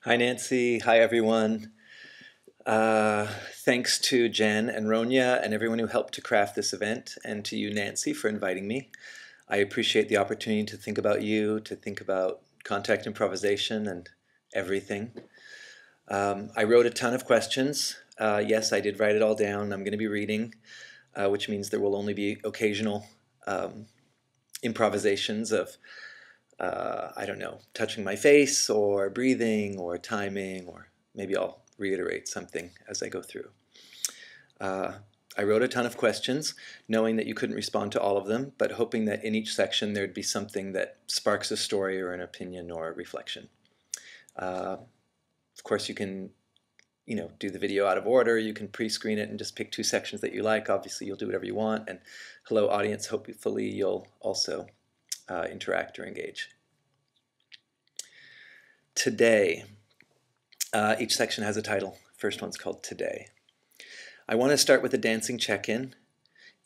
Hi, Nancy. Hi, everyone. Thanks to Jen and Ronya and everyone who helped to craft this event, and to you, Nancy, for inviting me. I appreciate the opportunity to think about you, to think about contact improvisation and everything. I wrote a ton of questions. Yes, I did write it all down. I'm going to be reading, which means there will only be occasional improvisations of I don't know, touching my face or breathing or timing, or maybe I'll reiterate something as I go through. I wrote a ton of questions, knowing that you couldn't respond to all of them, but hoping that in each section there'd be something that sparks a story or an opinion or a reflection. Of course, you can do the video out of order. You can pre-screen it and just pick two sections that you like. Obviously, you'll do whatever you want. And hello, audience. Hopefully, you'll also interact or engage. Today. Each section has a title. First one's called Today. I want to start with a dancing check-in.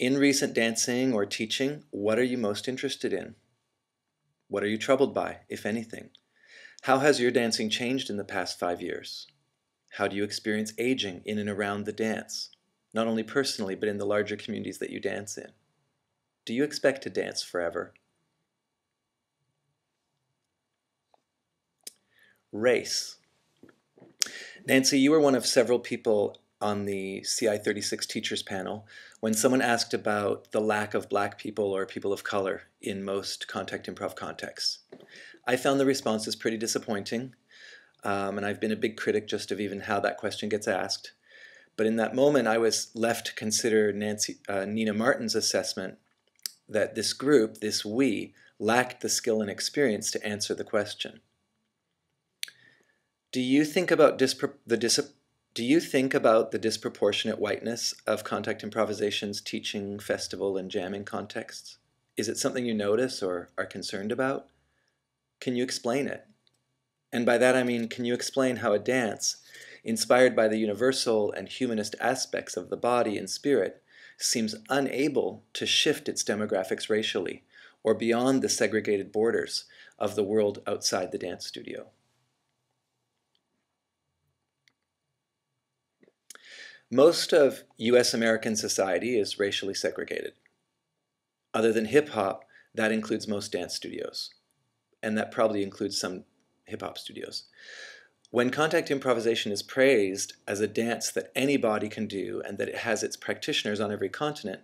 In recent dancing or teaching, what are you most interested in? What are you troubled by, if anything? How has your dancing changed in the past 5 years? How do you experience aging in and around the dance, not only personally, but in the larger communities that you dance in? Do you expect to dance forever? Race. Nancy, you were one of several people on the CI36 teachers panel when someone asked about the lack of black people or people of color in most contact improv contexts. I found the responses pretty disappointing, and I've been a big critic just of even how that question gets asked. But in that moment, I was left to consider Nina Martin's assessment that this group, this we, lacked the skill and experience to answer the question. Do you think about the disproportionate whiteness of contact improvisation's teaching, festival, and jamming contexts? Is it something you notice or are concerned about? Can you explain it? And by that I mean, can you explain how a dance, inspired by the universal and humanist aspects of the body and spirit, seems unable to shift its demographics racially or beyond the segregated borders of the world outside the dance studio? Most of US American society is racially segregated. Other than hip-hop, that includes most dance studios. And that probably includes some hip-hop studios. When contact improvisation is praised as a dance that anybody can do and that it has its practitioners on every continent,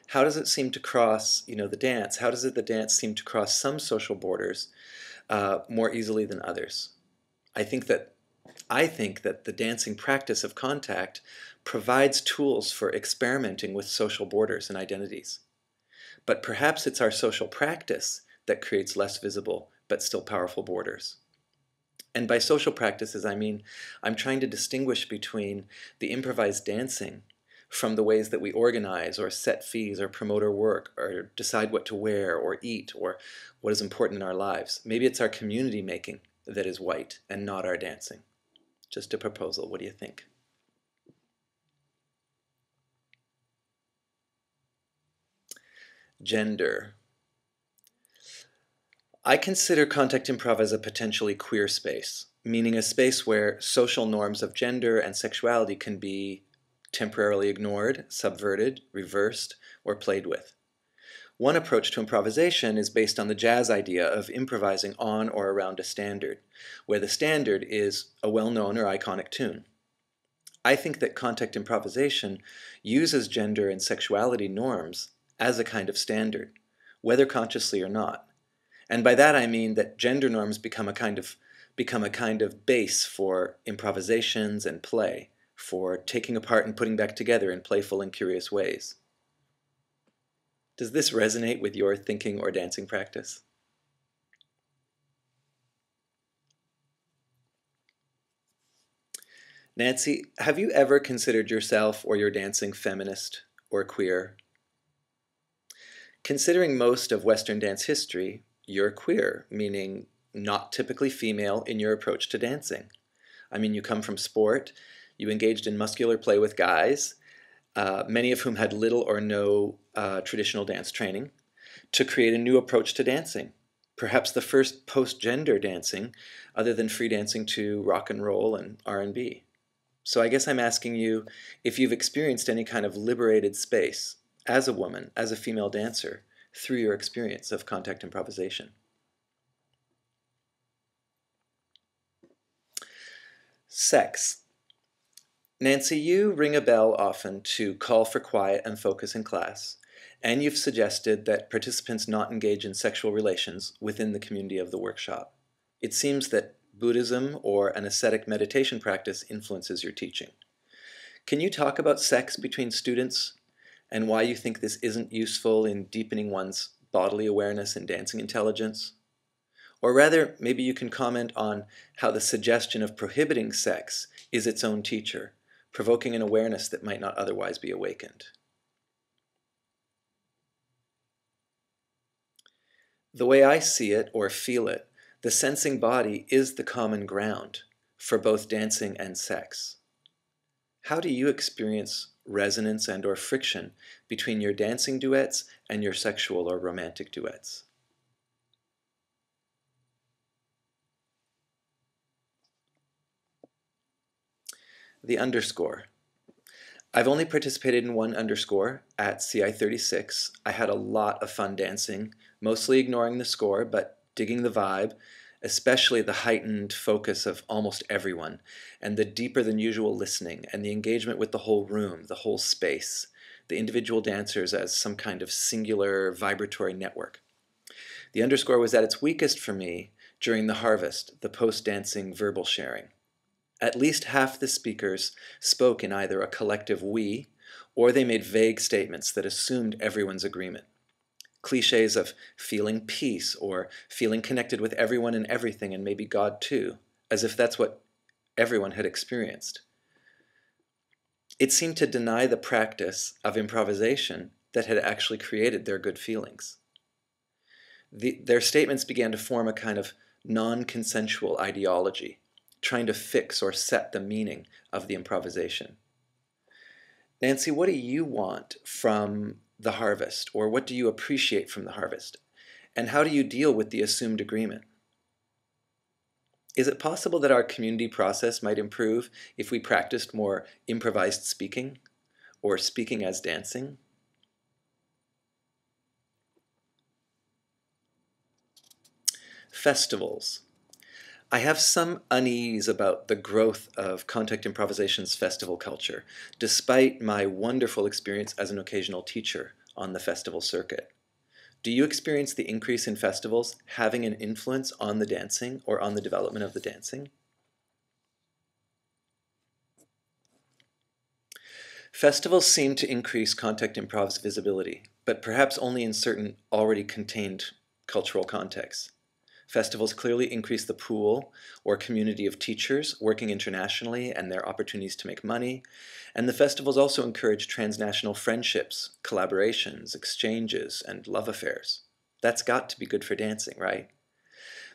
how does it seem to cross, the dance? How does the dance seem to cross some social borders more easily than others? I think that the dancing practice of contact provides tools for experimenting with social borders and identities. But perhaps it's our social practice that creates less visible but still powerful borders. And by social practices, I mean I'm trying to distinguish between the improvised dancing from the ways that we organize or set fees or promote our work or decide what to wear or eat or what is important in our lives. Maybe it's our community making that is white and not our dancing. Just a proposal. What do you think? Gender. I consider contact improv as a potentially queer space, meaning a space where social norms of gender and sexuality can be temporarily ignored, subverted, reversed, or played with. One approach to improvisation is based on the jazz idea of improvising on or around a standard, where the standard is a well-known or iconic tune. I think that contact improvisation uses gender and sexuality norms as a kind of standard, whether consciously or not. And by that I mean that gender norms become a kind of base for improvisations and play, for taking apart and putting back together in playful and curious ways. Does this resonate with your thinking or dancing practice? Nancy, have you ever considered yourself or your dancing feminist or queer? Considering most of Western dance history, you're queer, meaning not typically female in your approach to dancing. I mean, you come from sport, you engaged in muscular play with guys, many of whom had little or no traditional dance training, to create a new approach to dancing, perhaps the first post-gender dancing other than free dancing to rock and roll and R&B. So I guess I'm asking you if you've experienced any kind of liberated space as a woman, as a female dancer, through your experience of contact improvisation. Sex. Nancy, you ring a bell often to call for quiet and focus in class, and you've suggested that participants not engage in sexual relations within the community of the workshop. It seems that Buddhism or an ascetic meditation practice influences your teaching. Can you talk about sex between students and why you think this isn't useful in deepening one's bodily awareness and dancing intelligence? Or rather, maybe you can comment on how the suggestion of prohibiting sex is its own teacher, provoking an awareness that might not otherwise be awakened. The way I see it or feel it, the sensing body is the common ground for both dancing and sex. How do you experience resonance and or friction between your dancing duets and your sexual or romantic duets? The underscore. I've only participated in one underscore at CI 36. I had a lot of fun dancing, mostly ignoring the score, but digging the vibe, especially the heightened focus of almost everyone, and the deeper than usual listening, and the engagement with the whole room, the whole space, the individual dancers as some kind of singular vibratory network. The underscore was at its weakest for me during the harvest, the post-dancing verbal sharing. At least half the speakers spoke in either a collective we, or they made vague statements that assumed everyone's agreement. Cliches of feeling peace or feeling connected with everyone and everything and maybe God too, as if that's what everyone had experienced. It seemed to deny the practice of improvisation that had actually created their good feelings. Their statements began to form a kind of non-consensual ideology, trying to fix or set the meaning of the improvisation. Nancy, what do you want from the harvest, or what do you appreciate from the harvest? And how do you deal with the assumed agreement? Is it possible that our community process might improve if we practiced more improvised speaking, or speaking as dancing? Festivals. I have some unease about the growth of contact improvisation's festival culture, despite my wonderful experience as an occasional teacher on the festival circuit. Do you experience the increase in festivals having an influence on the dancing or on the development of the dancing? Festivals seem to increase contact improv's visibility, but perhaps only in certain already contained cultural contexts. Festivals clearly increase the pool or community of teachers working internationally and their opportunities to make money. And the festivals also encourage transnational friendships, collaborations, exchanges, and love affairs. That's got to be good for dancing, right?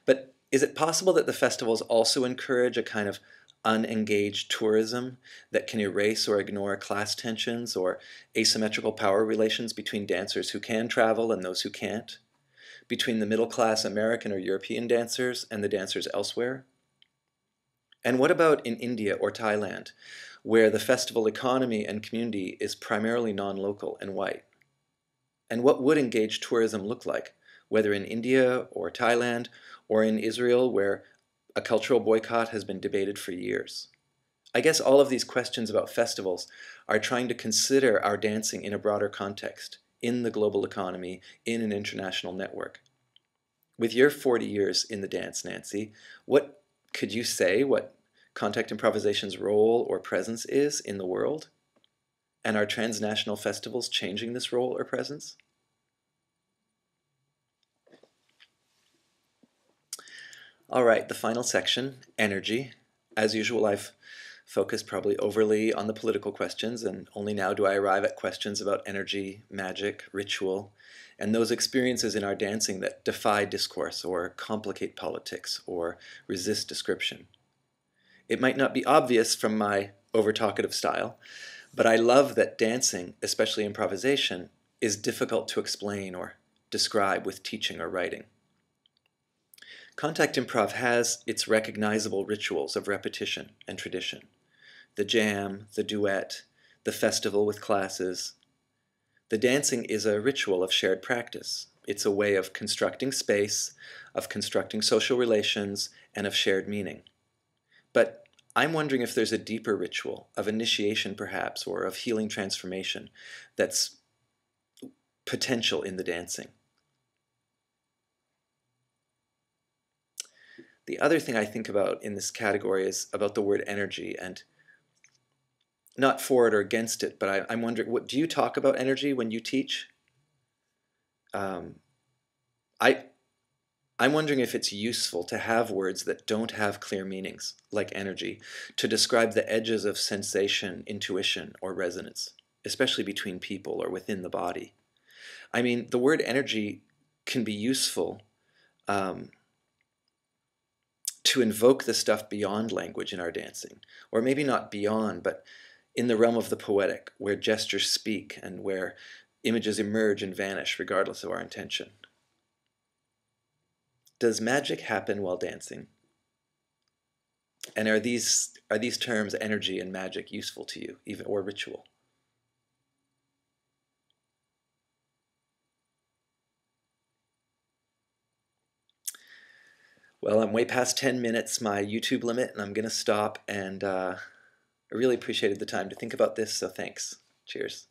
But is it possible that the festivals also encourage a kind of unengaged tourism that can erase or ignore class tensions or asymmetrical power relations between dancers who can travel and those who can't? Between the middle-class American or European dancers and the dancers elsewhere? And what about in India or Thailand, where the festival economy and community is primarily non-local and white? And what would engaged tourism look like, whether in India or Thailand or in Israel, where a cultural boycott has been debated for years? I guess all of these questions about festivals are trying to consider our dancing in a broader context, in the global economy, in an international network. With your 40 years in the dance, Nancy, what could you say what contact improvisation's role or presence is in the world? And are transnational festivals changing this role or presence? All right, the final section, energy. As usual, I've focused probably overly on the political questions, and only now do I arrive at questions about energy, magic, ritual, and those experiences in our dancing that defy discourse or complicate politics or resist description. It might not be obvious from my over-talkative style, but I love that dancing, especially improvisation, is difficult to explain or describe with teaching or writing. Contact improv has its recognizable rituals of repetition and tradition. The jam, the duet, the festival with classes. The dancing is a ritual of shared practice. It's a way of constructing space, of constructing social relations, and of shared meaning. But I'm wondering if there's a deeper ritual of initiation, perhaps, or of healing transformation that's potential in the dancing. The other thing I think about in this category is about the word energy, and not for it or against it, but I'm wondering, do you talk about energy when you teach? I'm wondering if it's useful to have words that don't have clear meanings, like energy, to describe the edges of sensation, intuition, or resonance, especially between people or within the body. I mean, the word energy can be useful to invoke the stuff beyond language in our dancing, or maybe not beyond, but in the realm of the poetic, where gestures speak and where images emerge and vanish regardless of our intention. Does magic happen while dancing? And are these terms, energy and magic, useful to you, even or ritual? Well, I'm way past 10 minutes, my YouTube limit, and I'm going to stop. And I really appreciated the time to think about this, so thanks. Cheers.